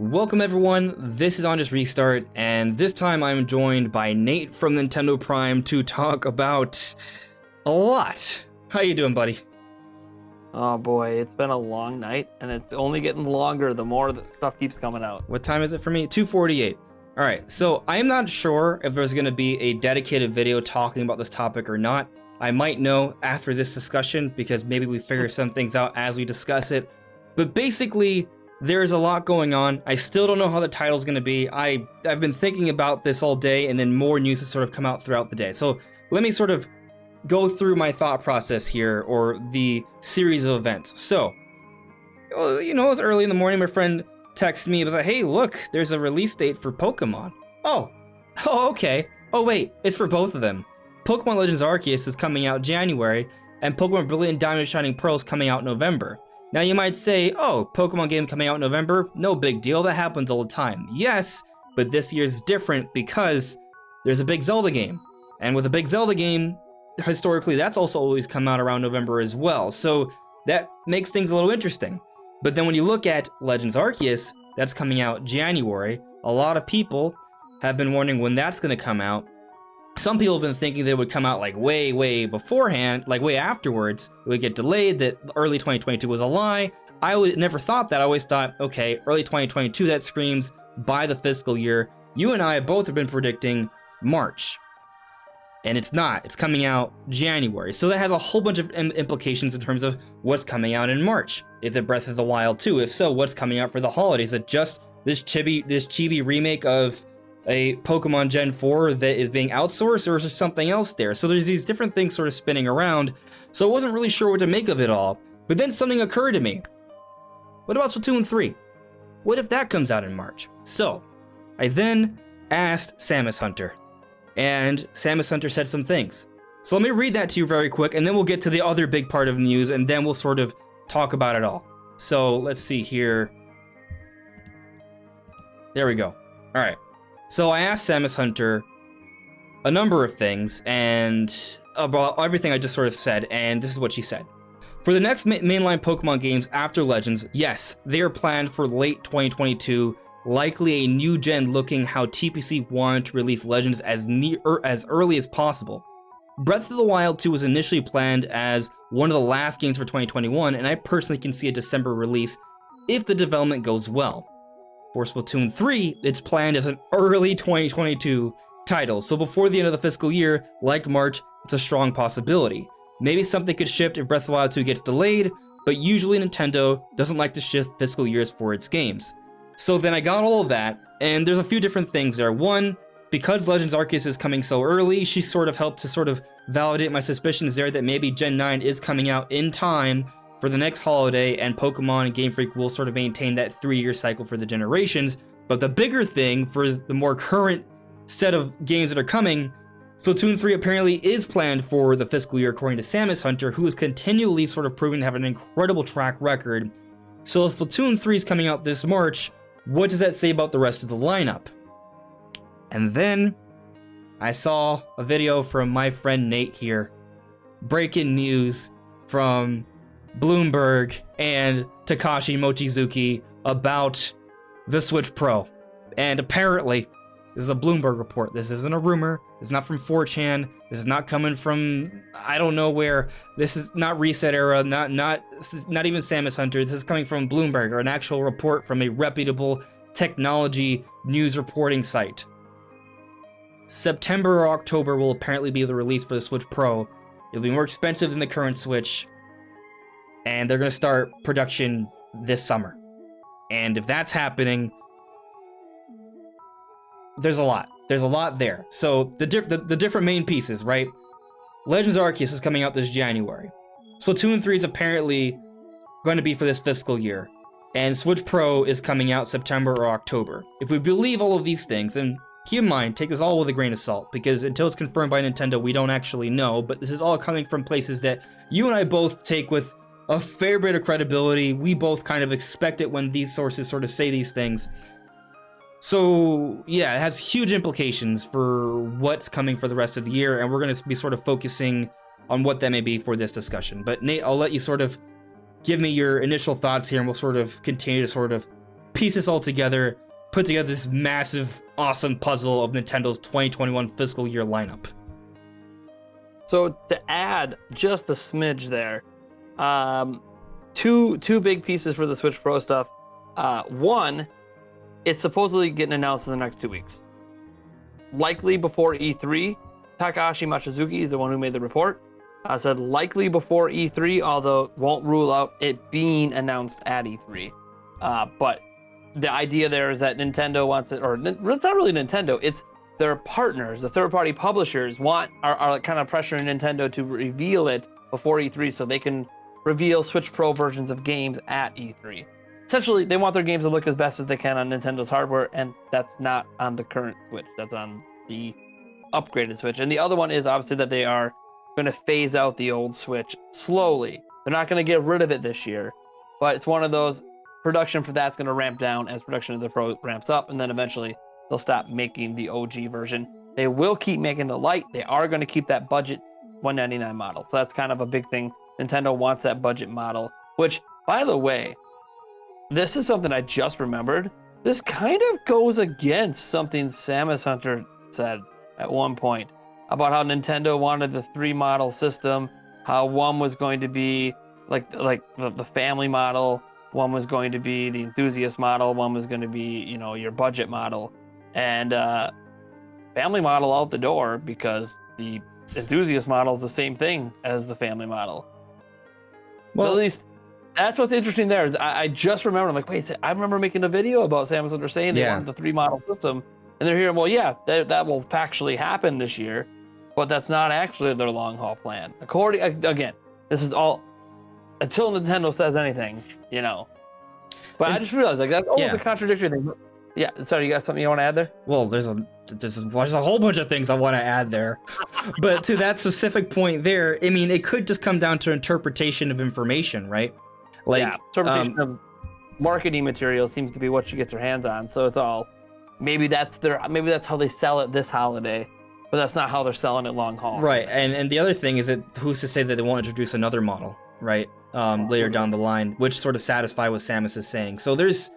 Welcome everyone, this is On Just Restart, and this time I'm joined by Nate from Nintendo Prime to talk about a lot. How you doing, buddy? Oh boy, it's been a long night, and it's only getting longer the more that stuff keeps coming out. What time is it for me? 2:48. Alright, so I'm not sure if there's going to be a dedicated video talking about this topic or not. I might know after this discussion, because maybe we figure some things out as we discuss it. But basically, there's a lot going on. I still don't know how the title's going to be. I've been thinking about this all day, and then more news has sort of come out throughout the day. So let me sort of go through my thought process here, or the series of events. So, you know, it was early in the morning. My friend texted me, was like, hey, look, there's a release date for Pokemon. Oh, okay. Oh, wait, it's for both of them. Pokemon Legends Arceus is coming out January, and Pokemon Brilliant Diamond and Shining Pearl is coming out November. Now you might say, oh, Pokemon game coming out in November? No big deal, that happens all the time. Yes, but this year's different because there's a big Zelda game. And with a big Zelda game, historically, that's also always come out around November as well. So that makes things a little interesting. But then when you look at Legends Arceus, that's coming out January. A lot of people have been wondering when that's going to come out. Some people have been thinking they would come out like way beforehand, like way afterwards. It would get delayed, that early 2022 was a lie. I never thought that. I always thought, okay, early 2022, that screams by the fiscal year. You and I both have been predicting March. And it's not. It's coming out January. So that has a whole bunch of implications in terms of what's coming out in March. Is it Breath of the Wild 2? If so, what's coming out for the holidays? Is it just this chibi remake of a Pokemon Gen 4 that is being outsourced, or is there something else there? So there's these different things sort of spinning around, so I wasn't really sure what to make of it all. But then something occurred to me. What about Splatoon 3? What if that comes out in March? So, I then asked Samus Hunter, and Samus Hunter said some things. So let me read that to you very quick, and then we'll get to the other big part of the news, and then we'll sort of talk about it all. So, let's see here. There we go. Alright. So I asked Samus Hunter a number of things, and about everything I just sort of said, and this is what she said. For the next mainline Pokemon games after Legends, yes, they are planned for late 2022, likely a new gen looking how TPC wanted to release Legends as early as possible. Breath of the Wild 2 was initially planned as one of the last games for 2021, and I personally can see a December release if the development goes well. For Splatoon 3, it's planned as an early 2022 title, so before the end of the fiscal year, like March, it's a strong possibility. Maybe something could shift if Breath of the Wild 2 gets delayed, but usually Nintendo doesn't like to shift fiscal years for its games. So then I got all of that, and there's a few different things there. One, because Legends Arceus is coming so early, she sort of helped to sort of validate my suspicions there that maybe Gen 9 is coming out in time for the next holiday, and Pokemon and Game Freak will sort of maintain that 3-year cycle for the generations. But the bigger thing for the more current set of games that are coming, Splatoon 3 apparently is planned for the fiscal year, according to Samus Hunter, who is continually sort of proving to have an incredible track record. So if Splatoon 3 is coming out this March, what does that say about the rest of the lineup? And then I saw a video from my friend Nate here, breaking news from Bloomberg and Takashi Mochizuki about the Switch Pro. And apparently, this is a Bloomberg report. This isn't a rumor. It's not from 4chan. This is not coming from I don't know where. This is not Reset Era, this is not even Samus Hunter. This is coming from Bloomberg, or an actual report from a reputable technology news reporting site. September or October will apparently be the release for the Switch Pro. It'll be more expensive than the current Switch, and they're going to start production this summer. And if that's happening, there's a lot. There's a lot there. So the different main pieces, right? Legends Arceus is coming out this January. Splatoon 3 is apparently going to be for this fiscal year. And Switch Pro is coming out September or October. If we believe all of these things, and keep in mind, take this all with a grain of salt, because until it's confirmed by Nintendo, we don't actually know, but this is all coming from places that you and I both take with a fair bit of credibility. We both kind of expect it when these sources sort of say these things. So yeah, it has huge implications for what's coming for the rest of the year, and we're going to be sort of focusing on what that may be for this discussion. But Nate, I'll let you sort of give me your initial thoughts here, and we'll sort of continue to sort of piece this all together, put together this massive, awesome puzzle of Nintendo's 2021 fiscal year lineup. So to add just a smidge there, two big pieces for the Switch Pro stuff. One, it's supposedly getting announced in the next 2 weeks. Likely before E3. Takashi Machizuki is the one who made the report. Said likely before E3, although won't rule out it being announced at E3. But the idea there is that Nintendo wants it, or it's not really Nintendo, it's their partners, the third-party publishers are kind of pressuring Nintendo to reveal it before E3 so they can reveal Switch Pro versions of games at E3. Essentially, they want their games to look as best as they can on Nintendo's hardware, and that's not on the current Switch. That's on the upgraded Switch. And the other one is obviously that they are going to phase out the old Switch slowly. They're not going to get rid of it this year, but it's one of those, production for that's going to ramp down as production of the Pro ramps up, and then eventually they'll stop making the OG version. They will keep making the Lite. They are going to keep that budget $199 model. So that's kind of a big thing. Nintendo wants that budget model, which, by the way, this is something I just remembered. This kind of goes against something Samus Hunter said at one point about how Nintendo wanted the 3-model system, how one was going to be like the family model, one was going to be the enthusiast model, one was going to be, your budget model. And family model out the door, because the enthusiast model is the same thing as the family model. Well, at least that's what's interesting there. Is I just remembered, I'm like, wait, I remember making a video about Samus Hunter saying they want the 3-model system, and they're hearing, well, yeah, that will factually happen this year, but that's not actually their long haul plan. Again, this is all until Nintendo says anything, But I just realized that's almost a contradictory thing. Yeah, sorry, you got something you want to add there? Well, there's a whole bunch of things I want to add there. But to that specific point there, I mean, it could just come down to interpretation of information, right? Interpretation of marketing material seems to be what she gets her hands on. So it's all, maybe that's how they sell it this holiday, but that's not how they're selling it long haul. Right, and the other thing is that who's to say that they won't introduce another model, right? Later down the line, which sort of satisfy what Samus is saying. So there's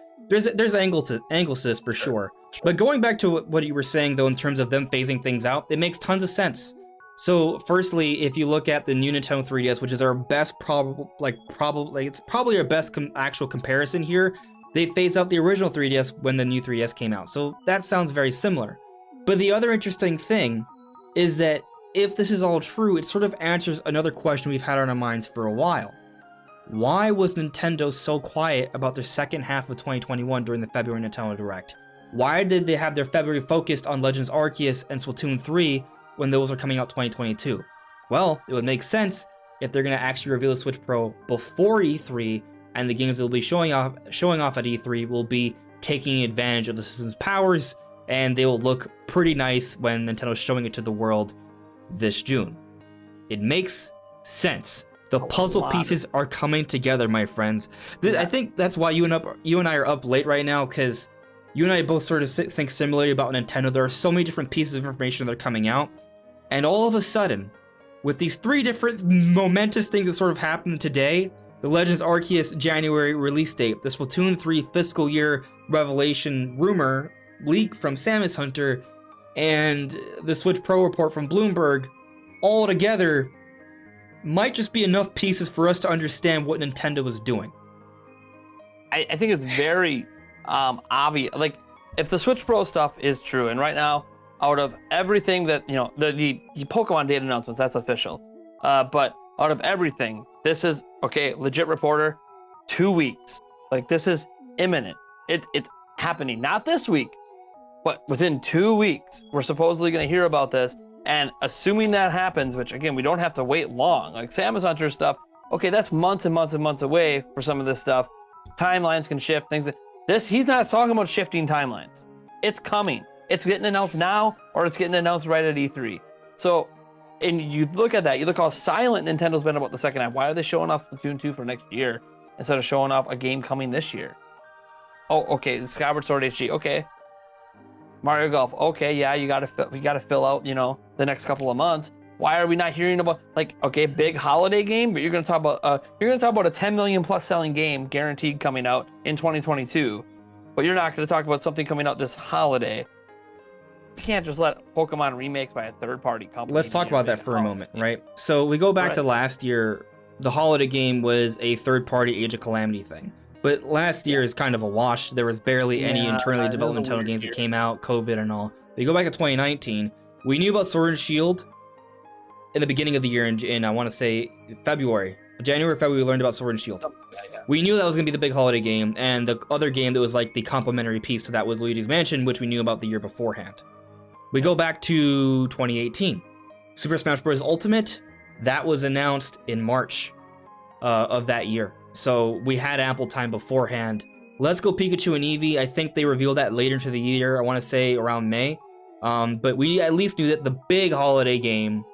angles to this for sure. But going back to what you were saying though, in terms of them phasing things out, it makes tons of sense. So firstly, if you look at the new Nintendo 3DS, which is our best it's probably our best actual comparison here, they phased out the original 3DS when the new 3DS came out. So that sounds very similar. But the other interesting thing is that if this is all true, it sort of answers another question we've had on our minds for a while. Why was Nintendo so quiet about their second half of 2021 during the February Nintendo Direct? Why did they have their February focused on Legend Arceus and Splatoon 3 when those are coming out 2022? Well, it would make sense if they're going to actually reveal the Switch Pro before E3, and the games they'll be showing off at E3 will be taking advantage of the system's powers, and they will look pretty nice when Nintendo's showing it to the world this June. It makes sense. The puzzle pieces are coming together, my friends. I think that's why you and I are up late right now, because you and I both sort of think similarly about Nintendo. There are so many different pieces of information that are coming out, and all of a sudden, with these 3 different momentous things that sort of happened today, the Legends Arceus January release date, the Splatoon 3 fiscal year revelation rumor leak from Samus Hunter, and the Switch Pro report from Bloomberg, all together might just be enough pieces for us to understand what Nintendo was doing. I think it's very obvious. Like, if the Switch Pro stuff is true, and right now, out of everything that, the Pokemon data announcements, that's official. But out of everything, this is, legit reporter, 2 weeks. Like, this is imminent. It's happening, not this week, but within 2 weeks, we're supposedly going to hear about this. And assuming that happens, which again, we don't have to wait long, like Samus Hunter stuff, that's months and months and months away for some of this stuff. Timelines can shift, he's not talking about shifting timelines. It's coming. It's getting announced now, or it's getting announced right at E3. So, and you look at that, you look how silent Nintendo's been about the second half. Why are they showing off Splatoon 2 for next year instead of showing off a game coming this year? Skyward Sword HD, Mario Golf, yeah, you gotta fill out, the next couple of months. Why are we not hearing about big holiday game? But you're gonna talk about a 10 million plus selling game guaranteed coming out in 2022. but you're not going to talk about something coming out this holiday. You can't just let Pokemon remakes by a third-party company. Let's talk about that for a moment, right? So we go back to last year. The holiday game was a third-party Age of Calamity thing. But last year is kind of a wash. There was barely any internally developed Nintendo games that came out, COVID and all. But you go back to 2019, we knew about Sword and Shield in the beginning of the year in I want to say February. January, February, we learned about Sword and Shield. We knew that was going to be the big holiday game, and the other game that was like the complementary piece to that was Luigi's Mansion, which we knew about the year beforehand. We go back to 2018. Super Smash Bros. Ultimate, that was announced in March of that year. So we had ample time beforehand. Let's Go Pikachu and Eevee, I think they revealed that later into the year. I want to say around May. But we at least knew that the big holiday game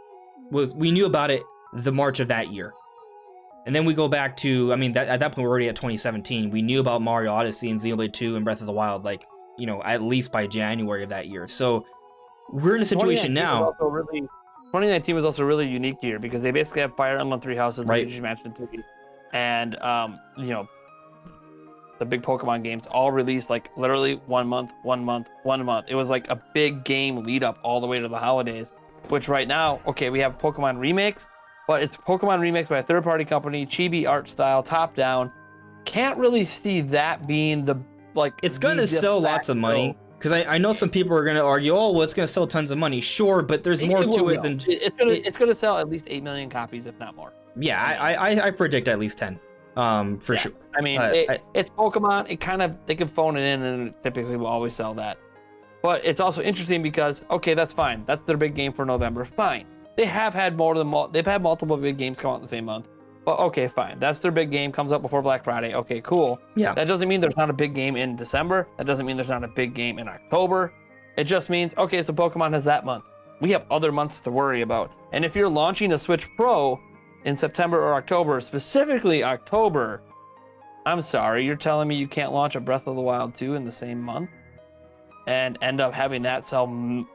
we knew about it the March of that year. And then we go back to, at that point we're already at 2017. We knew about Mario Odyssey and Xenoblade 2 and Breath of the Wild, at least by January of that year. So we're in a situation now. 2019 was also a really unique year because they basically have Fire Emblem Three Houses, right, Luigi's Mansion 3, and the big Pokemon games all released like literally 1 month. It was like a big game lead up all the way to the holidays. Which right now, okay, we have Pokemon remakes, but it's Pokemon remakes by a third-party company, chibi art style, top down. Can't really see that being It's gonna sell lots of money. Because I know some people are going to argue, oh, well, it's going to sell tons of money. Sure, but there's more to it than... It's going to sell at least 8 million copies, if not more. Yeah, I predict at least 10, for sure. It's Pokemon. They can phone it in, and it typically will always sell that. But it's also interesting because, okay, that's fine. That's their big game for November. Fine. They've had multiple big games come out in the same month. But okay, fine. That's their big game, comes out before Black Friday. Okay, cool. Yeah. That doesn't mean there's not a big game in December. That doesn't mean there's not a big game in October. It just means, okay, so Pokemon has that month. We have other months to worry about. And if you're launching a Switch Pro in September or October, specifically October, I'm sorry, you're telling me you can't launch a Breath of the Wild 2 in the same month and end up having that sell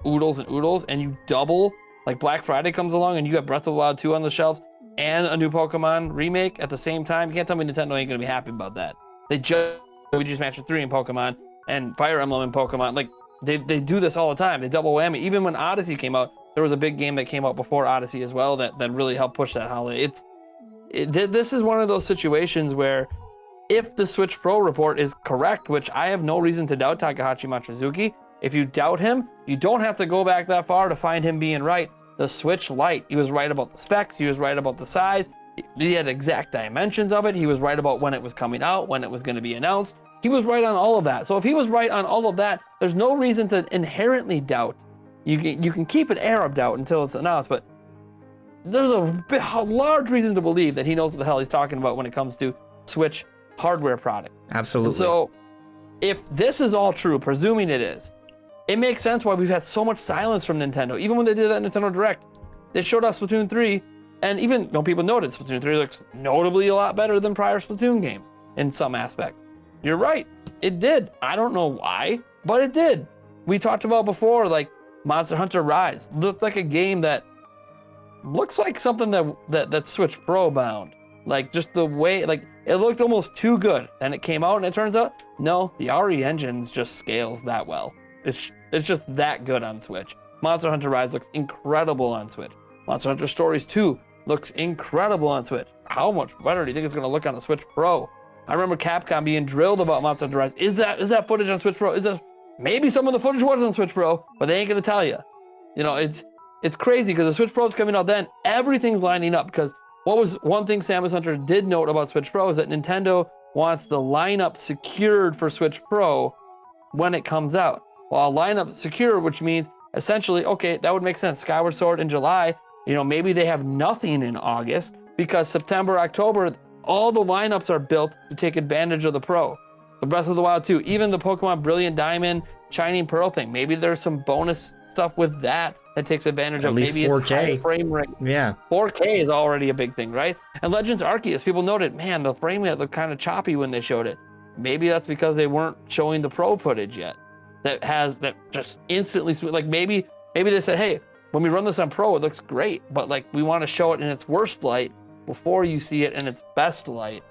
oodles and oodles, and you double, like Black Friday comes along and you got Breath of the Wild 2 on the shelves and a new Pokemon remake at the same time? You can't tell me Nintendo ain't gonna be happy about that. They just Mansion 3 in Pokemon and Fire Emblem in Pokemon. Like they do this all the time. They double whammy. Even when Odyssey came out, there was a big game that came out before Odyssey as well that really helped push that holiday. This is one of those situations where if the Switch Pro report is correct, which I have no reason to doubt Takahashi Machizuki, if you doubt him, you don't have to go back that far to find him being right. The Switch Lite, he was right about the specs, he was right about the size, he had exact dimensions of it, he was right about when it was coming out, when it was going to be announced. He was right on all of that. So if he was right on all of that, there's no reason to inherently doubt. You can keep an air of doubt until it's announced, but there's a large reason to believe that he knows what the hell he's talking about when it comes to Switch hardware product. Absolutely. And so if this is all true, presuming it is, it makes sense why we've had so much silence from Nintendo. Even when they did that Nintendo Direct, they showed us Splatoon 3, and even people noted Splatoon 3 looks notably a lot better than prior Splatoon games in some aspects. You're right, it did. I don't know why, but it did. We talked about before, like Monster Hunter Rise looked like a game that looks like something that Switch Pro bound. Like just the way, like it looked almost too good. Then it came out and it turns out, no, the RE engine just scales that well. It's just that good on Switch. Monster Hunter Rise looks incredible on Switch. Monster Hunter Stories 2 looks incredible on Switch. How much better do you think it's going to look on the Switch Pro? I remember Capcom being drilled about Monster Hunter Rise. Is that footage on Switch Pro? Maybe some of the footage was on Switch Pro, but they ain't going to tell you. It's crazy because the Switch Pro is coming out then. Everything's lining up because what was one thing Samus Hunter did note about Switch Pro is that Nintendo wants the lineup secured for Switch Pro when it comes out. Well, lineup secure, which means essentially, okay, that would make sense. Skyward Sword in July, maybe they have nothing in August because September, October, all the lineups are built to take advantage of the Pro. The Breath of the Wild 2, even the Pokemon Brilliant Diamond, Shining Pearl thing, maybe there's some bonus stuff with that takes advantage of. Maybe 4K. It's high frame rate. Yeah. 4K is already a big thing, right? And Legends Arceus, people noted, man, the frame rate looked kind of choppy when they showed it. Maybe that's because they weren't showing the Pro footage yet. That just instantly smooth. Like maybe they said, hey, when we run this on Pro, it looks great, but like we want to show it in its worst light before you see it in its best light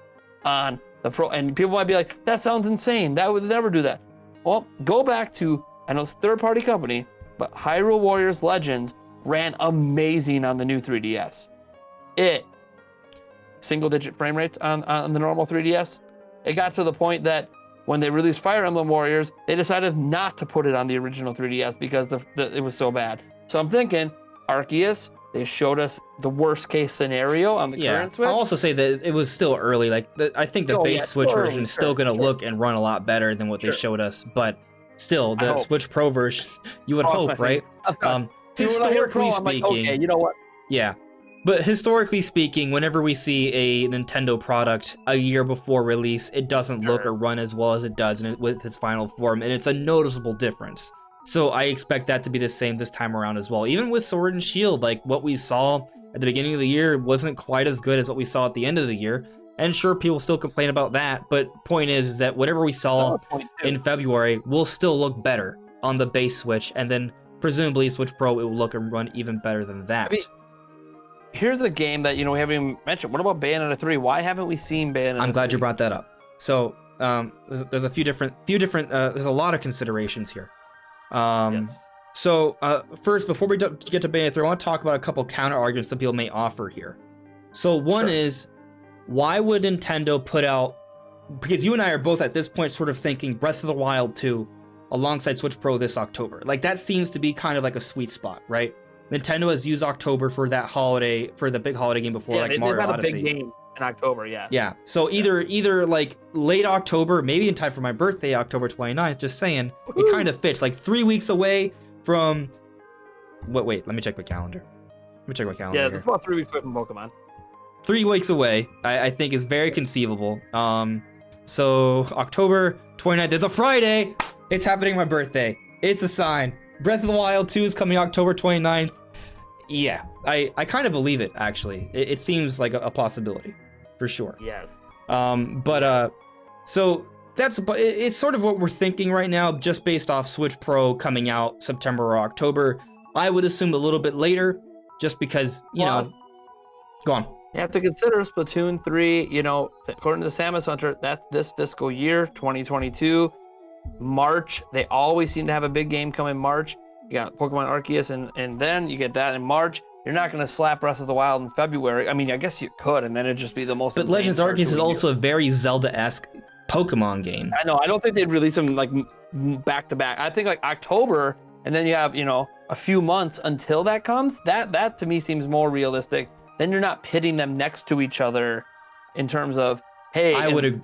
on the Pro. And people might be like, that sounds insane. That would never do that. Well, go back to, I know it's a third-party company, but Hyrule Warriors Legends ran amazing on the new 3DS. Single-digit frame rates on the normal 3DS. It got to the point that when they released Fire Emblem Warriors, they decided not to put it on the original 3DS because it was so bad. So I'm thinking, Arceus, they showed us the worst-case scenario on the current Switch. I'll also say that it was still early. Like, I think the base Switch version is still going to look and run a lot better than what they showed us. But still, the Switch Pro version, you would hope, right? Historically speaking, like, okay, you know what? Yeah. But historically speaking, whenever we see a Nintendo product a year before release, it doesn't look or run as well as it does with its final form, and it's a noticeable difference. So I expect that to be the same this time around as well. Even with Sword and Shield, like what we saw at the beginning of the year wasn't quite as good as what we saw at the end of the year. And sure, people still complain about that, but point is that whatever we saw in February will still look better on the base Switch, and then presumably Switch Pro, it will look and run even better than that. I mean, here's a game that, we haven't even mentioned. What about Bayonetta 3? Why haven't we seen Bayonetta 3? I'm glad you brought that up. So there's a few different there's a lot of considerations here. Yes. So first, before we get to Bayonetta 3, I want to talk about a couple counter arguments that people may offer here. So one is, why would Nintendo put out, because you and I are both at this point sort of thinking Breath of the Wild 2 alongside Switch Pro this October. Like that seems to be kind of like a sweet spot, right? Nintendo has used October for that holiday, for the big holiday game before, like Mario Odyssey. They've had a big game in October, yeah. Yeah, so either like late October, maybe in time for my birthday, October 29th, just saying, it kind of fits, like 3 weeks away from, wait, let me check my calendar. Yeah, it's about 3 weeks away from Pokemon. 3 weeks away, I think is very conceivable. So October 29th, it's a Friday, it's happening on my birthday, it's a sign. Breath of the Wild 2 is coming October 29th. Yeah, I kind of believe it, actually. It seems like a possibility, for sure. Yes. So it's sort of what we're thinking right now, just based off Switch Pro coming out September or October. I would assume a little bit later, just because, go on. You have to consider Splatoon 3, according to the Samus Hunter, that's this fiscal year, 2022. March, they always seem to have a big game come in March. You got Pokemon Arceus, and then you get that in March. You're not going to slap Breath of the Wild in February. I mean, I guess you could, and then it'd just be the most. But Legends Arceus is also a very Zelda-esque Pokemon game. I know. I don't think they'd release them like back to back. I think like October, and then you have a few months until that comes. That to me seems more realistic. Then you're not pitting them next to each other in terms of, hey, I would agree.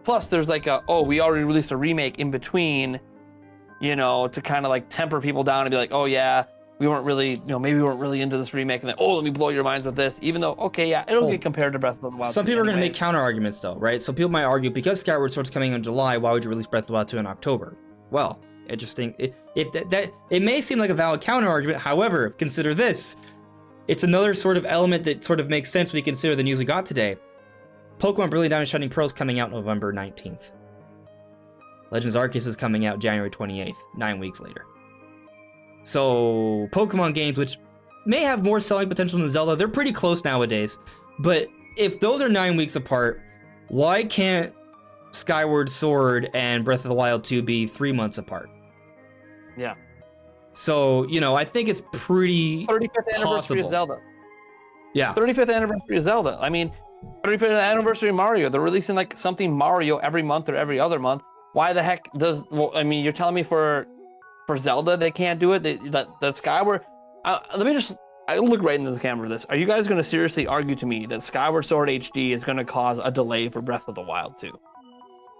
Plus, there's like we already released a remake in between, to kind of like temper people down and be like, oh yeah, we weren't really, maybe we weren't really into this remake, and then, let me blow your minds with this, even though, okay, yeah, it'll get compared to Breath of the Wild. Some people are going to make counter arguments though, right? So people might argue, because Skyward Sword's coming in July, why would you release Breath of the Wild 2 in October? Well, interesting. It may seem like a valid counter argument. However, consider this. It's another sort of element that sort of makes sense when you consider the news we got today. Pokemon Brilliant Diamond Shining Pearl is coming out November 19th. Legends Arceus is coming out January 28th, 9 weeks later. So, Pokemon games, which may have more selling potential than Zelda, they're pretty close nowadays. But if those are 9 weeks apart, why can't Skyward Sword and Breath of the Wild 2 be 3 months apart? Yeah. So, I think it's pretty 35th anniversary of Zelda. Yeah. 35th anniversary of Zelda. I mean, 35th anniversary of Mario. They're releasing like something Mario every month or every other month. Why the heck you're telling me for Zelda they can't do it? That Skyward. Let me just look right into the camera for this. Are you guys going to seriously argue to me that Skyward Sword HD is going to cause a delay for Breath of the Wild 2?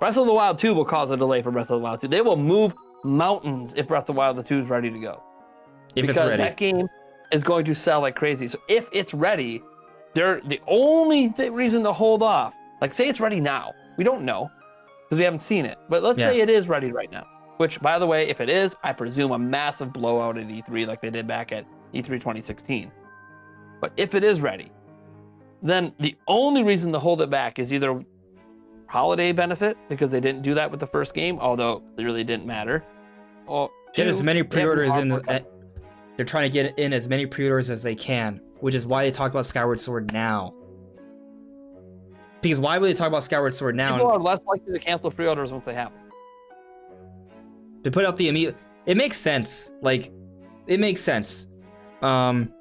Breath of the Wild 2 will cause a delay for Breath of the Wild 2. They will move mountains if Breath of the Wild 2 is ready to go. If it's ready. That game is going to sell like crazy. So if it's ready, the only reason to hold off, like say it's ready now. We don't know because we haven't seen it. But let's say it is ready right now. Which, by the way, if it is, I presume a massive blowout at E3 like they did back at E3 2016. But if it is ready, then the only reason to hold it back is either holiday benefit, because they didn't do that with the first game, although it really didn't matter. Or get as many pre-orders in. They're trying to get in as many pre-orders as they can, which is why they talk about Skyward Sword now. Because why would they talk about Skyward Sword now? People are less likely to cancel pre-orders once they happen. To put out the immediate, it makes sense. Like, it makes sense. And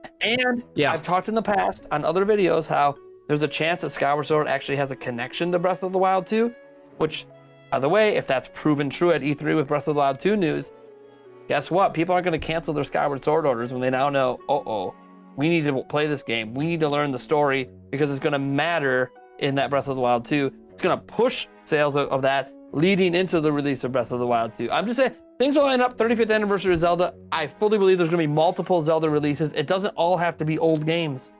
yeah, I've talked in the past on other videos how there's a chance that Skyward Sword actually has a connection to Breath of the Wild 2, which, by the way, if that's proven true at E3 with Breath of the Wild 2 news, guess what? People aren't going to cancel their Skyward Sword orders when they now know, we need to play this game. We need to learn the story because it's going to matter in that Breath of the Wild 2. It's going to push sales of that leading into the release of Breath of the Wild 2. I'm just saying, things will line up. 35th anniversary of Zelda. I fully believe there's going to be multiple Zelda releases. It doesn't all have to be old games.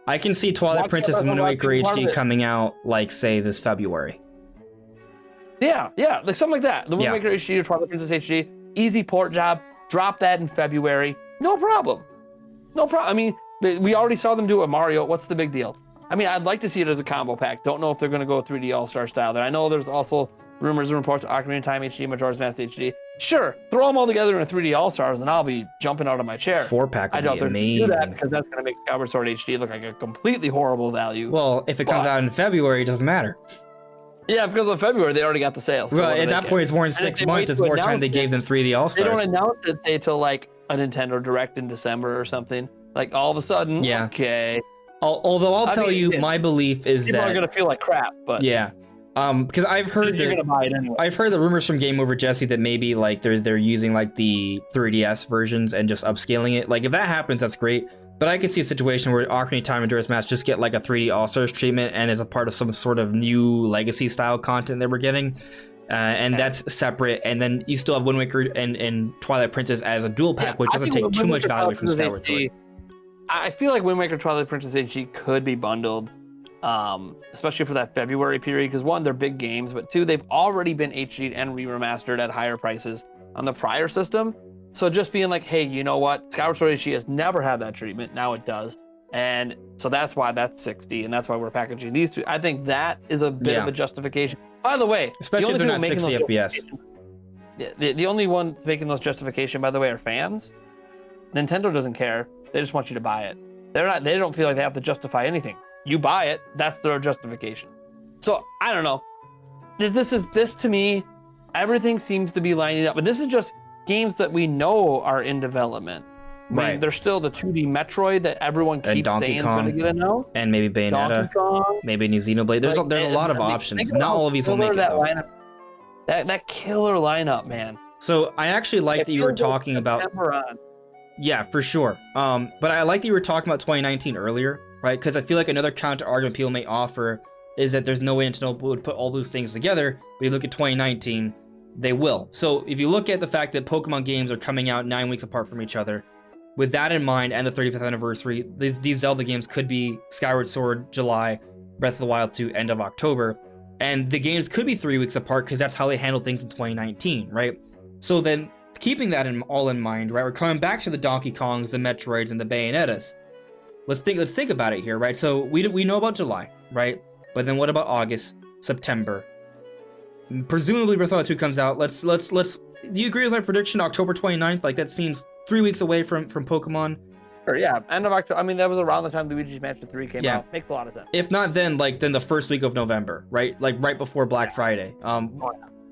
I can see Twilight Princess and Wind Waker HD coming out, like, say, this February. Yeah, like something like that. The Wind Waker HD or Twilight Princess HD, easy port job. Drop that in February. No problem. I mean, we already saw them do it with Mario. What's the big deal? I mean, I'd like to see it as a combo pack. Don't know if they're going to go 3D All-Star style there. I know there's also rumors and reports of Ocarina of Time HD, Majora's Mask HD. Sure, throw them all together in a 3D All-Stars, and I'll be jumping out of my chair. 4-pack would be amazing. Do that because that's going to make Skyward Sword HD look like a completely horrible value. Well, if it comes out in February, it doesn't matter. Yeah, because of February, they already got the sale. So well, at that point, it's more than 6 months. It's more time they gave them 3D All-Stars. They don't announce it, say, till like a Nintendo Direct in December or something. Like, all of a sudden, okay. Although I'll tell you, my belief is that... People are going to feel like crap, but... Yeah. Because I've heard you're gonna buy it anyway. I've heard the rumors from Game Over Jesse that maybe like they're using like the 3DS versions and just upscaling it. Like if that happens, that's great. But I could see a situation where Ocarina of Time and Majora's Mask just get like a 3D All-Stars treatment and is a part of some sort of new legacy style content that we're getting. And that's separate. And then you still have Wind Waker and Twilight Princess as a dual pack, which doesn't take too much value from Skyward Sword. I feel like Wind Waker Twilight Princess HD could be bundled, especially for that February period, because one, they're big games, but two, they've already been HD'd and re-remastered at higher prices on the prior system. So just being like, hey, you know what? Skyward Sword HD has never had that treatment. Now it does. And so that's why that's 60, and that's why we're packaging these two. I think that is a bit of a justification. By the way, especially if they're not 60 FPS. The only one making those justification, by the way, are fans. Nintendo doesn't care. They just want you to buy it. They don't feel like they have to justify anything. You buy it, that's their justification. So I don't know. This to me, everything seems to be lining up. And this is just games that we know are in development. Right. I mean, there's still the 2D Metroid that everyone keeps saying is going to get announced. And maybe Bayonetta. Maybe New Xenoblade. There's a lot of options. Not all of these will make it, though. That killer lineup, man. So I actually like that you were talking about... Yeah, for sure. But I like that you were talking about 2019 earlier, right? Because I feel like another counter argument people may offer is that there's no way Nintendo would put all those things together. But you look at 2019, they will. So if you look at the fact that Pokemon games are coming out 9 weeks apart from each other, with that in mind and the 35th anniversary, these Zelda games could be Skyward Sword, July, Breath of the Wild 2, end of October. And the games could be 3 weeks apart because that's how they handled things in 2019, right? So then, keeping that all in mind, right, we're coming back to the Donkey Kongs, the Metroids, and the Bayonettas. Let's think about it here, right? So we know about July, right? But then what about August, September? Presumably Breath of the Wild 2 comes out. Let's. Do you agree with my prediction? October 29th? Like that seems 3 weeks away from Pokemon. Sure, yeah, end of October. I mean, that was around the time Luigi's Mansion 3 came out. Makes a lot of sense. If not then the first week of November, right? Like right before Black Friday.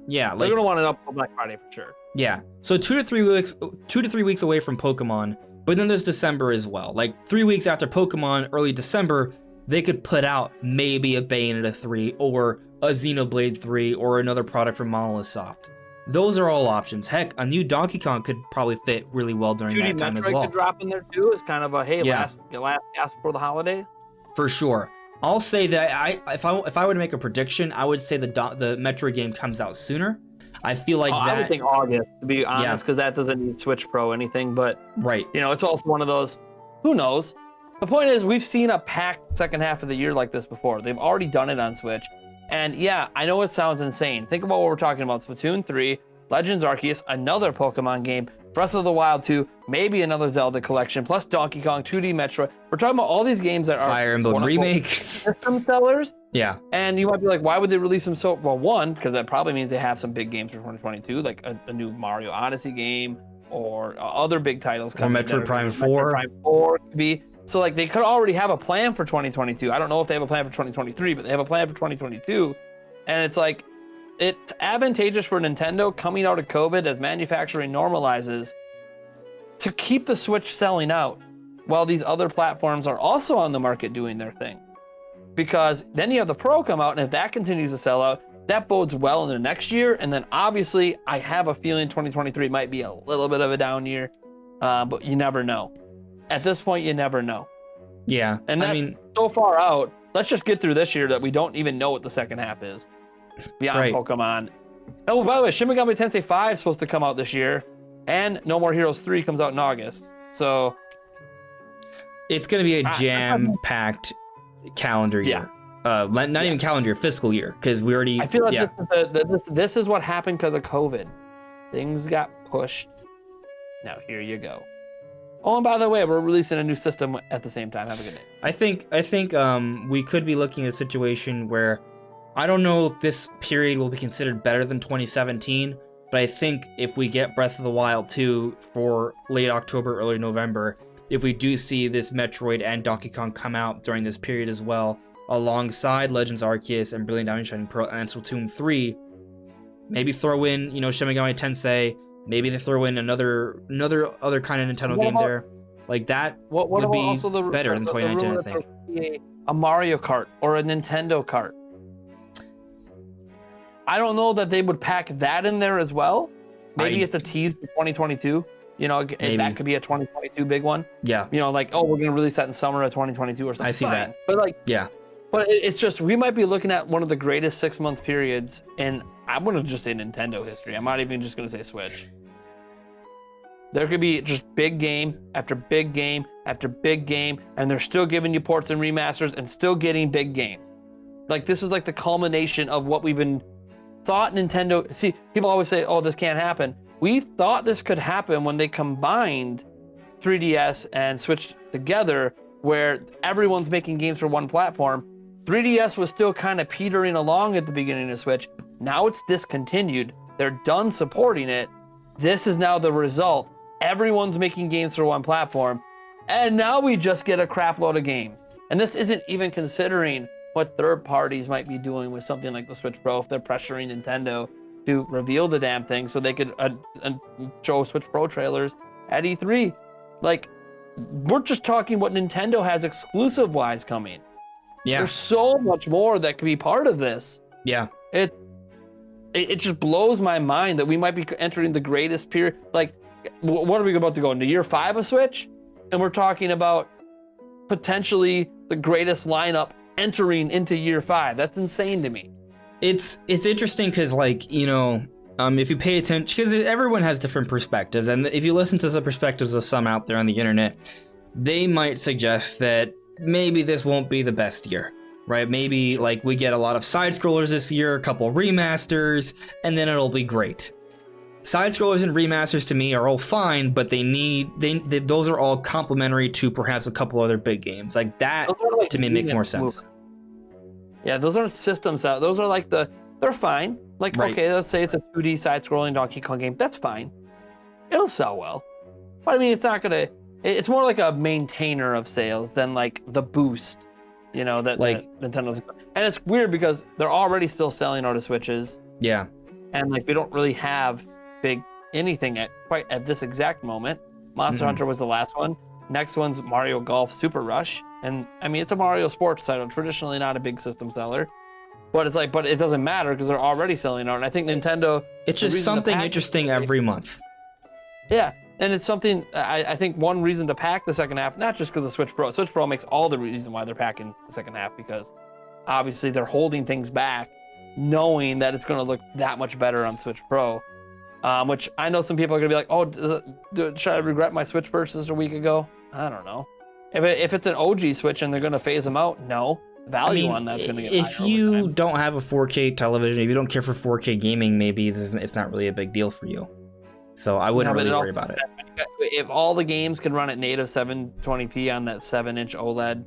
Yeah, they're gonna want it up for Black Friday for sure. Yeah, so 2 to 3 weeks away from Pokemon, but then there's December as well. Like 3 weeks after Pokemon, early December, they could put out maybe a Bayonetta 3 or a Xenoblade 3 or another product from Monolith Soft. Those are all options. Heck, a new Donkey Kong could probably fit really well during that time as well. Could drop in there too as kind of a last gasp before the holiday. For sure. I'll say that if I were to make a prediction, I would say the Metroid game comes out sooner. I feel like that. I would think August, to be honest, because that doesn't need Switch Pro or anything. But it's also one of those. Who knows? The point is, we've seen a packed second half of the year like this before. They've already done it on Switch. And yeah, I know it sounds insane. Think about what we're talking about. Splatoon 3, Legends Arceus, another Pokemon game, Breath of the Wild 2, maybe another Zelda collection, plus Donkey Kong, 2D Metroid. We're talking about all these games that are Fire Emblem Remake system sellers. Yeah. And you might be like, why would they release them so... Well, one, because that probably means they have some big games for 2022, like a new Mario Odyssey game or other big titles coming. Or Metroid Prime 4. Metroid Prime 4 could be... So, like, they could already have a plan for 2022. I don't know if they have a plan for 2023, but they have a plan for 2022. And it's like, it's advantageous for Nintendo coming out of COVID as manufacturing normalizes to keep the Switch selling out while these other platforms are also on the market doing their thing. Because then you have the Pro come out, and if that continues to sell out, that bodes well in the next year. And then obviously, I have a feeling 2023 might be a little bit of a down year, but you never know. At this point, you never know. Yeah, And that's so far out. Let's just get through this year that we don't even know what the second half is beyond Pokemon. Oh, by the way, Shin Megami Tensei 5 is supposed to come out this year, and No More Heroes 3 comes out in August. So it's going to be a jam-packed calendar year. Not even calendar year, fiscal year, because we already. I feel like this is what happened because of COVID. Things got pushed. Now here you go. Oh, and by the way, we're releasing a new system at the same time. Have a good day. I think we could be looking at a situation where I don't know if this period will be considered better than 2017, but I think if we get Breath of the Wild 2 for late October, early November, if we do see this Metroid and Donkey Kong come out during this period as well, alongside Legends Arceus and Brilliant Diamond Shining Pearl and Splatoon 3, maybe throw in, Shin Megami Tensei, maybe they throw in another kind of Nintendo game there. Like that would be also better than 2019, I think. A Mario Kart or a Nintendo Kart. I don't know that they would pack that in there as well. Maybe it's a tease for 2022. That could be a 2022 big one. Yeah. Like, we're going to release that in summer of 2022 or something. I see that. But But it's just, we might be looking at one of the greatest 6-month periods, and I'm going to just say Nintendo history. I'm not even just going to say Switch. There could be just big game after big game after big game, and they're still giving you ports and remasters and still getting big games. Like, this is like the culmination of what we've been thought Nintendo. See, people always say, oh, this can't happen. We thought this could happen when they combined 3DS and Switch together, where everyone's making games for one platform. 3DS was still kind of petering along at the beginning of Switch. Now it's discontinued. They're done supporting it. This is now the result. Everyone's making games for one platform. And now we just get a crap load of games. And this isn't even considering what third parties might be doing with something like the Switch Pro if they're pressuring Nintendo to reveal the damn thing so they could show Switch Pro trailers at E3. Like, we're just talking what Nintendo has exclusive-wise coming. Yeah. There's so much more that could be part of this. Yeah. It just blows my mind that we might be entering the greatest period. Like, what are we about to go into year 5 of Switch? And we're talking about potentially the greatest lineup entering into year 5. That's insane to me. It's interesting because, if you pay attention, because everyone has different perspectives, and if you listen to the perspectives of some out there on the internet, they might suggest that maybe this won't be the best year, right? Maybe we get a lot of side scrollers this year, a couple remasters, and then it'll be great. Side scrollers and remasters to me are all fine, but those are all complementary to perhaps a couple other big games. Like that to me makes more sense. Yeah, those aren't systems out. Those are they're fine. Okay, let's say it's a 2D side-scrolling Donkey Kong game. That's fine. It'll sell well. But I mean, it's more like a maintainer of sales than the boost, that Nintendo's. And it's weird because they're already still selling out of Switches. Yeah. And we don't really have big anything quite at this exact moment. Monster Hunter was the last one. Next one's Mario Golf Super Rush. And I mean, it's a Mario sports title, traditionally not a big system seller. But but it doesn't matter because they're already selling out. And I think Nintendo... It's just something interesting every month. Yeah, and it's something, I think one reason to pack the second half, not just because of Switch Pro. Switch Pro makes all the reason why they're packing the second half, because obviously they're holding things back, knowing that it's going to look that much better on Switch Pro. Which I know some people are going to be like, oh, should I regret my Switch purchase a week ago? I don't know. If it's an OG Switch and they're going to phase them out, no. Value on that's going to get higher. If you don't have a 4K television, if you don't care for 4K gaming, maybe it's not really a big deal for you. So I wouldn't really worry about it. If all the games can run at native 720p on that 7-inch OLED,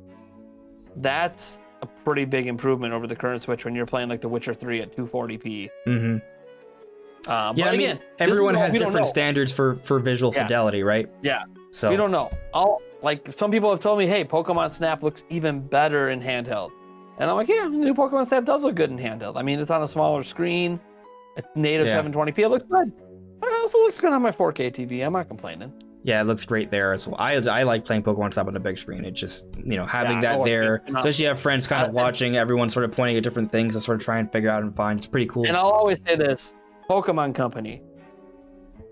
that's a pretty big improvement over the current Switch when you're playing The Witcher 3 at 240p. Mm-hmm. But again, everyone has different standards for visual fidelity, right? Yeah. So we don't know. Some people have told me, hey, Pokemon Snap looks even better in handheld. And I'm like, yeah, the new Pokemon Snap does look good in handheld. I mean, it's on a smaller screen. It's native Yeah. 720p. It looks good. It also looks good on my 4K TV. I'm not complaining. Yeah, it looks great there as well. I like playing Pokemon Snap on the big screen. It just, having that or there, enough. especially you have friends kind of And- watching, everyone sort of pointing at different things to sort of try and figure out and find. It's pretty cool. And I'll always say this, Pokemon Company,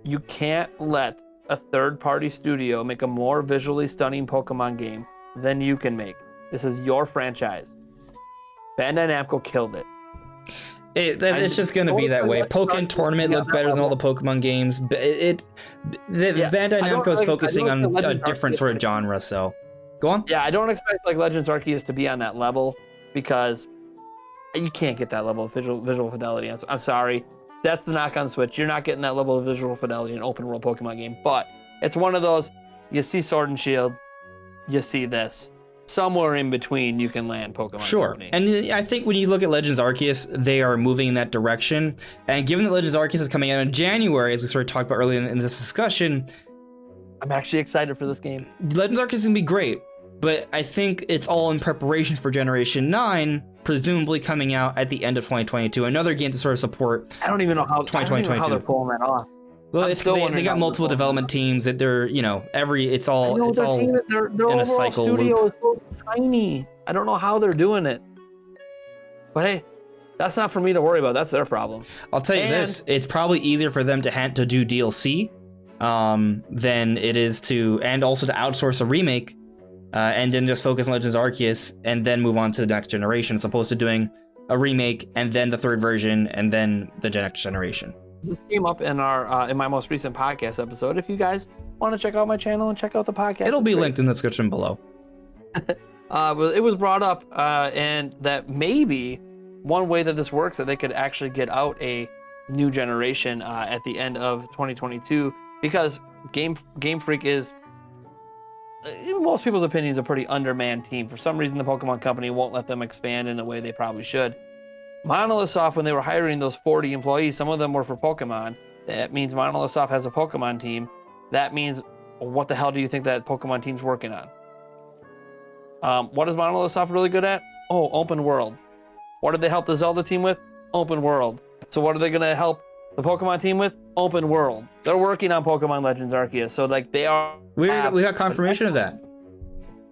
you can't let a third-party studio make a more visually stunning Pokemon game than you can make. This is your franchise. Bandai Namco killed it. It's just going to be that way. Pokken Tournament looked better than all the Pokemon games. Bandai Namco is focusing on a different sort of genre, so go on. Yeah, I don't expect like Legends Arceus to be on that level because you can't get that level of visual fidelity. I'm sorry. That's the knock on Switch. You're not getting that level of visual fidelity in an open world Pokemon game. But it's one of those, you see Sword and Shield, you see this. Somewhere in between, you can land Pokemon. Sure. Company. And I think when you look at Legends Arceus, they are moving in that direction. And given that Legends Arceus is coming out in January, as we sort of talked about earlier in this discussion, I'm actually excited for this game. Legends Arceus is going to be great. But I think it's all in preparation for Generation 9, presumably coming out at the end of 2022. Another game to sort of support. I don't even know how, 2022. they're pulling that off. Well, they got multiple development teams that they're, it's all their in a cycle studio loop. is so tiny. I don't know how they're doing it. But hey, that's not for me to worry about. That's their problem. I'll tell you this, it's probably easier for them to do DLC than it is and also to outsource a remake and then just focus on Legends Arceus and then move on to the next generation, as opposed to doing a remake and then the third version and then the next generation. This came up in in my most recent podcast episode. If you guys want to check out my channel and check out the podcast, it'll be linked in the description below. It was brought up, and that maybe one way that this works, that they could actually get out a new generation at the end of 2022, because Game Freak is, in most people's opinions, a pretty undermanned team. For some reason, the Pokemon Company won't let them expand in a way they probably should. Monolith Soft, when they were hiring those 40 employees, some of them were for Pokemon. That means Monolith Soft has a Pokemon team. That means, what the hell do you think that Pokemon team's working on? What is Monolith Soft really good at? Oh, open world. What did they help the Zelda team with? Open world. So what are they going to help the Pokemon team with? Open world. They're working on Pokemon Legends Arceus. So like they are. We got confirmation of that.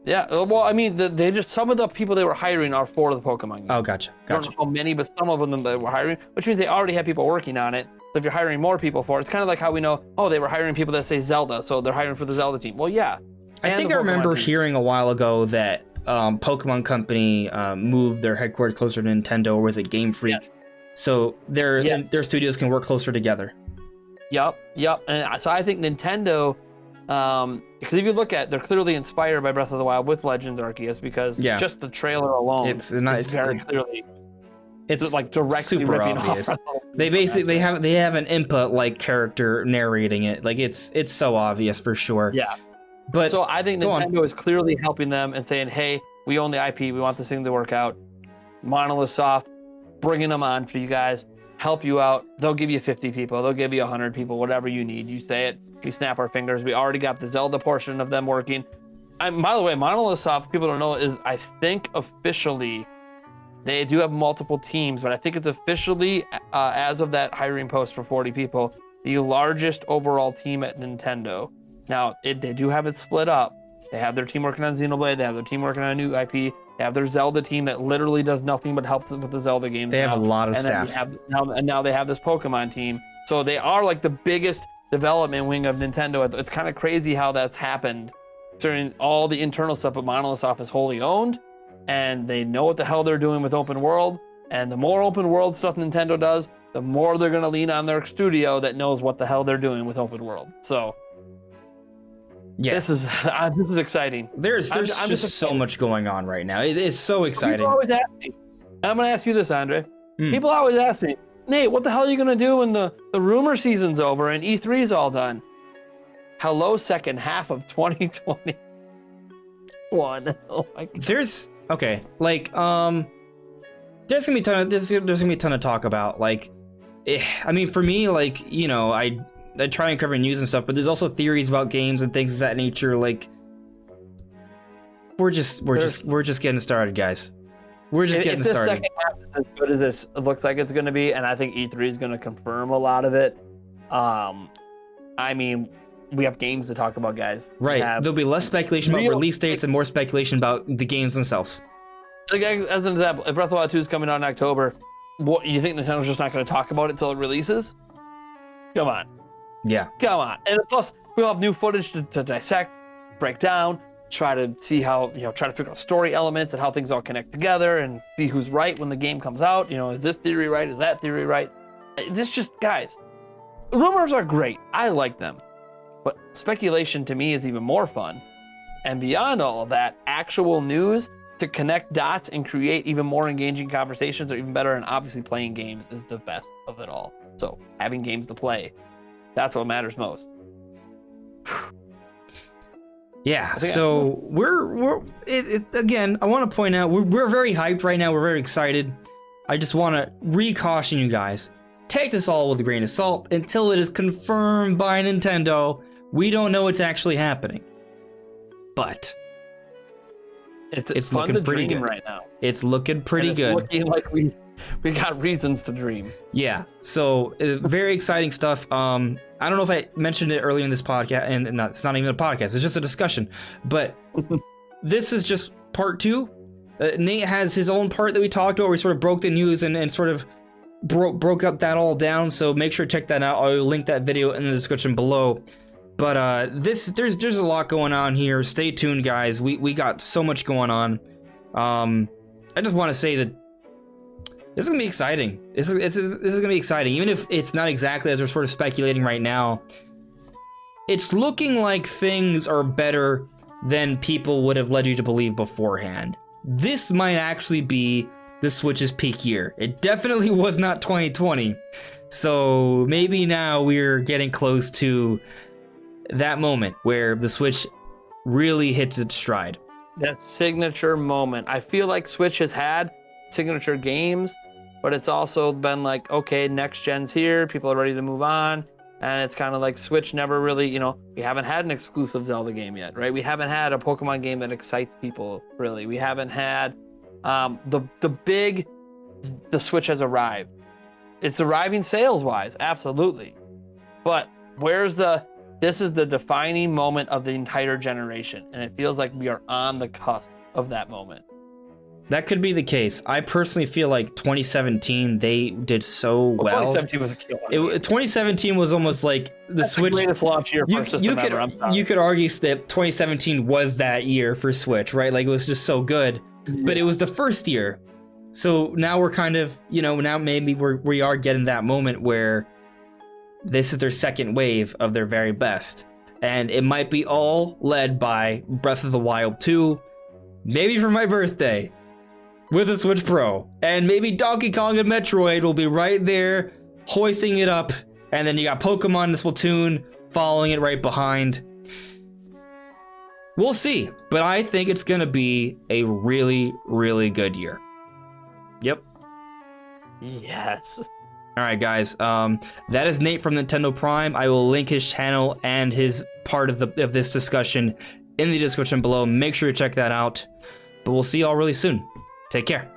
Yeah, well, I mean, they just, some of the people they were hiring are for the Pokemon game. Oh, gotcha. I don't know how many, but some of them they were hiring, which means they already have people working on it. So if you're hiring more people for it, it's kind of like how we know, oh, they were hiring people that say Zelda, so they're hiring for the Zelda team. Well, yeah. I think I remember hearing a while ago that Pokemon Company moved their headquarters closer to Nintendo, or was it Game Freak? Yes. So their studios can work closer together. Yep. And so I think Nintendo, because if you look at, they're clearly inspired by Breath of the Wild with Legends Arceus, because just the trailer alone, it's very clearly, it's like directly super ripping obvious. off. They basically have an Impa like character narrating it. Like it's so obvious for sure. Yeah. But so I think Nintendo is clearly helping them and saying, hey, we own the IP, we want this thing to work out. Monolith Soft, bringing them on for you guys, help you out. They'll give you 50 people, they'll give you 100 people, whatever you need. You say it, we snap our fingers. We already got the Zelda portion of them working. By the way, Monolith Soft, people don't know, is I think officially, they do have multiple teams, but I think it's officially, as of that hiring post for 40 people, the largest overall team at Nintendo. Now, they do have it split up. They have their team working on Xenoblade. They have their team working on a new IP. They have their Zelda team that literally does nothing but helps with the Zelda games. They have a lot of staff. Now they have this Pokemon team. So they are like the biggest development wing of Nintendo. It's kind of crazy how that's happened during all the internal stuff, but Monolith Soft is wholly owned, and they know what the hell they're doing with open world. And the more open world stuff Nintendo does, the more they're going to lean on their studio that knows what the hell they're doing with open world. So yeah, this is exciting. There's just so much going on right now. It is so exciting. People always ask me, and I'm going to ask you this, Andre. People always ask me, Nate, what the hell are you going to do when the rumor season's over and E3's all done? Hello, second half of 2021. Oh my God. There's gonna be a ton of talk about, like, I mean, for me, like, I try and cover news and stuff, but there's also theories about games and things of that nature. Like, we're just getting started, guys. We're just getting if this started. second half is as good as it looks like it's going to be, and I think E3 is going to confirm a lot of it. I mean, we have games to talk about, guys. Right. There'll be less speculation about release dates and more speculation about the games themselves. Like, as an example, if Breath of the Wild 2 is coming out in October, what you think Nintendo's just not going to talk about it until it releases? Come on. Yeah. Come on. And plus, we'll have new footage to dissect, break down, try to see how, try to figure out story elements and how things all connect together and see who's right when the game comes out. Is this theory right? Is that theory right? This just, guys, rumors are great. I like them. But speculation to me is even more fun. And beyond all of that, actual news to connect dots and create even more engaging conversations are even better. And obviously playing games is the best of it all. So having games to play, that's what matters most. Yeah, so we're again, I want to point out, we're very hyped right now. We're very excited. I just want to re-caution you guys. Take this all with a grain of salt until it is confirmed by Nintendo. We don't know what's actually happening. But it's fun looking to pretty dream good right now. It's looking pretty good. It's looking like we got reasons to dream. Yeah, so very exciting stuff. I don't know if I mentioned it earlier in this podcast, and it's not even a podcast, it's just a discussion. But this is just part 2. Nate has his own part that we talked about, where we sort of broke the news and sort of broke up that all down. So make sure to check that out. I'll link that video in the description below. But there's a lot going on here. Stay tuned, guys. We got so much going on. I just want to say that this is gonna be exciting. This is gonna be exciting, even if it's not exactly as we're sort of speculating right now. It's looking like things are better than people would have led you to believe beforehand. This might actually be the Switch's peak year. It definitely was not 2020. So maybe now we're getting close to that moment where the Switch really hits its stride. That signature moment. I feel like Switch has had signature games, but it's also been like, okay, next gen's here, people are ready to move on, and it's kind of like Switch never really, we haven't had an exclusive Zelda game yet, right? We haven't had a Pokemon game that excites people, really. We haven't had the Switch has arrived. It's arriving sales-wise, absolutely. But this is the defining moment of the entire generation, and it feels like we are on the cusp of that moment. That could be the case. I personally feel like 2017, they did so well. 2017 was a killer. 2017 was almost like That's Switch. The greatest launch year for a system ever. I'm sorry. You could argue that 2017 was that year for Switch, right? Like, it was just so good. Yeah. But it was the first year. So now we're kind of, now maybe we are getting that moment where this is their second wave of their very best. And it might be all led by Breath of the Wild 2, maybe for my birthday, with a Switch Pro. And maybe Donkey Kong and Metroid will be right there, hoisting it up. And then you got Pokemon and Splatoon following it right behind. We'll see. But I think it's going to be a really, really good year. Yep. Yes. All right, guys. That is Nate from Nintendo Prime. I will link his channel and his part of this discussion in the description below. Make sure to check that out. But we'll see y'all really soon. Take care.